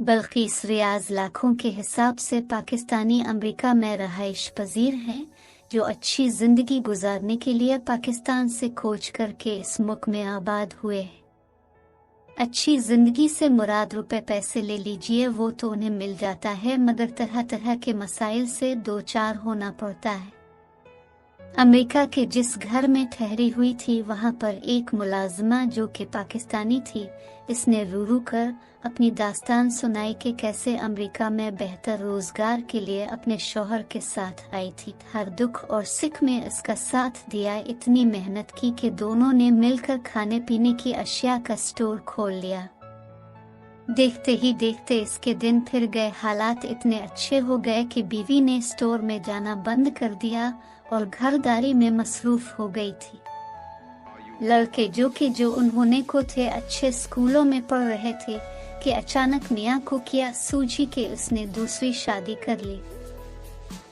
बल्किस रियाज लाखों के हिसाब से पाकिस्तानी अमेरिका में रहाइश पजीर हैं, जो अच्छी जिंदगी गुजारने के लिए पाकिस्तान से खोज करके इस मुल्क में आबाद हुए हैं। अच्छी जिंदगी से मुराद रुपए पैसे ले लीजिए, वो तो उन्हें मिल जाता है, मगर तरह तरह के मसाइल से दो चार होना पड़ता है। अमेरिका के जिस घर में ठहरी हुई थी, वहां पर एक मुलाजिमा जो कि पाकिस्तानी थी, इसने रू रू कर अपनी दास्तान सुनाई कि कैसे अमेरिका में बेहतर रोजगार के लिए अपने शौहर के साथ आई थी। हर दुख और सुख में इसका साथ दिया, इतनी मेहनत की कि दोनों ने मिलकर खाने पीने की अशिया का स्टोर खोल लिया। देखते ही देखते इसके दिन फिर गए, हालात इतने अच्छे हो गए कि बीवी ने स्टोर में जाना बंद कर दिया और घरदारी में मसरूफ हो गई थी। लड़के जो उन्होंने को थे अच्छे स्कूलों में पढ़ रहे थे कि अचानक मियाँ को किया सूझी कि उसने दूसरी शादी कर ली,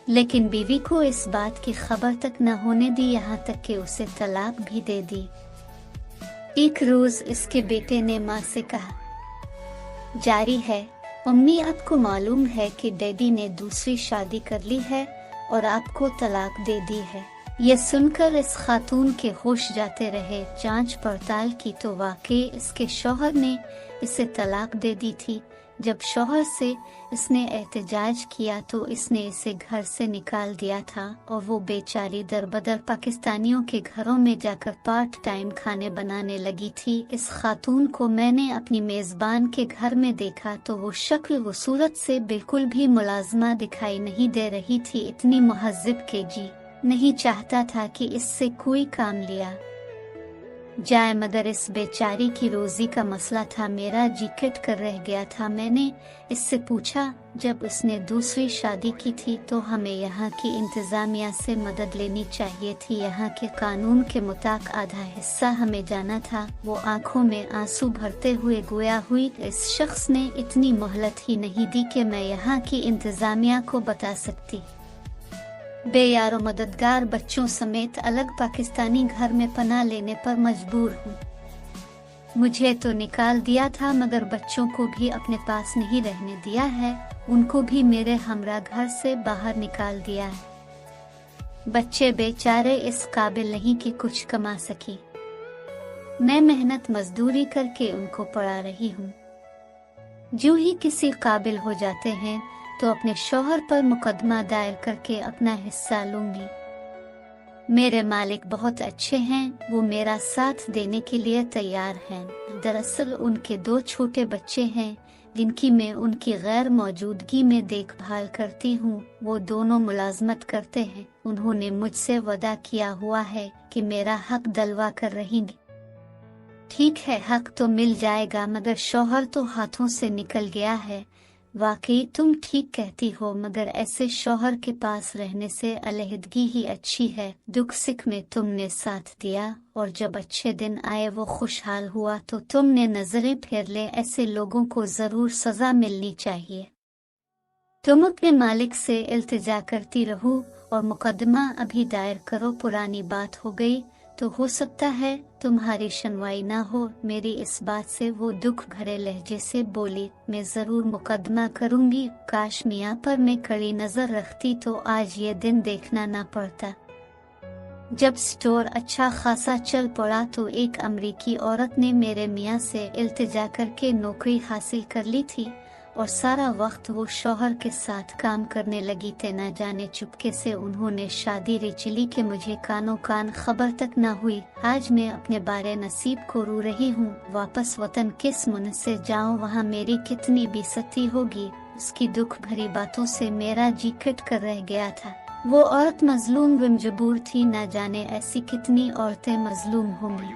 लेकिन बीवी को इस बात की खबर तक न होने दी, यहाँ तक कि उसे तलाक भी दे दी। एक रोज इसके बेटे ने माँ से कहा, जारी है अम्मी, आपको मालूम है कि डैडी ने दूसरी शादी कर ली है और आपको तलाक दे दी है। ये सुनकर इस खातून के होश जाते रहे। जांच पड़ताल की तो वाकई इसके शौहर ने इसे तलाक दे दी थी। जब शौहर से इसने एहतजाज किया तो इसने इसे घर से निकाल दिया था और वो बेचारी दरबदर पाकिस्तानियों के घरों में जाकर पार्ट टाइम खाने बनाने लगी थी। इस खातून को मैंने अपनी मेजबान के घर में देखा तो वो शक्ल व सूरत से बिल्कुल भी मुलाजमा दिखाई नहीं दे रही थी, इतनी महज़्ज़ब के जी नहीं चाहता था कि इससे कोई काम लिया जाए, मगर इस बेचारी की रोजी का मसला था। मेरा जी कट कर रह गया था। मैंने इससे पूछा, जब उसने दूसरी शादी की थी तो हमें यहाँ की इंतजामिया से मदद लेनी चाहिए थी, यहाँ के कानून के मुताबिक आधा हिस्सा हमें जाना था। वो आंखों में आंसू भरते हुए गोया हुई, इस शख्स ने इतनी मोहलत ही नहीं दी कि मैं यहाँ की इंतजामिया को बता सकती। बेयारो मददगार बच्चों समेत अलग पाकिस्तानी घर में पनाह लेने पर मजबूर हूँ। मुझे तो निकाल दिया था, मगर बच्चों को भी अपने पास नहीं रहने दिया है, उनको भी मेरे हमरा घर से बाहर निकाल दिया है। बच्चे बेचारे इस काबिल नहीं कि कुछ कमा सकी। मैं मेहनत मजदूरी करके उनको पढ़ा रही हूँ। जो ही किसी काबिल हो जाते हैं तो अपने शौहर पर मुकदमा दायर करके अपना हिस्सा लूंगी। मेरे मालिक बहुत अच्छे हैं, वो मेरा साथ देने के लिए तैयार हैं। दरअसल उनके दो छोटे बच्चे हैं जिनकी मैं उनकी गैर मौजूदगी में देखभाल करती हूँ। वो दोनों मुलाजमत करते हैं। उन्होंने मुझसे वादा किया हुआ है कि मेरा हक दलवा कर रहेंगे। ठीक है, हक तो मिल जाएगा, मगर शौहर तो हाथों से निकल गया है। वाकई तुम ठीक कहती हो, मगर ऐसे शौहर के पास रहने से अलहदगी ही अच्छी है। दुख सुख में तुमने साथ दिया और जब अच्छे दिन आए वो खुशहाल हुआ तो तुमने नजरें फेर ले। ऐसे लोगों को जरूर सजा मिलनी चाहिए। तुम अपने मालिक से इल्तिजा करती रहो और मुकदमा अभी दायर करो। पुरानी बात हो गई तो हो सकता है तुम्हारी सुनवाई ना हो। मेरी इस बात से वो दुख भरे लहजे से बोली, मैं जरूर मुकदमा करूंगी। काश मियाँ पर मैं कड़ी नजर रखती तो आज ये दिन देखना ना पड़ता। जब स्टोर अच्छा खासा चल पड़ा तो एक अमरीकी औरत ने मेरे मियाँ से इल्तिजा करके नौकरी हासिल कर ली थी और सारा वक्त वो शौहर के साथ काम करने लगी थे। न जाने चुपके से उन्होंने शादी रचली कि मुझे कानो कान खबर तक न हुई। आज मैं अपने बारे नसीब को रो रही हूँ। वापस वतन किस मुन से जाऊँ, वहाँ मेरी कितनी बेइज्जती होगी। उसकी दुख भरी बातों से मेरा जी कट कर रह गया था। वो औरत मजलूम व मजबूर थी, न जाने ऐसी कितनी औरतें मजलूम होंगी।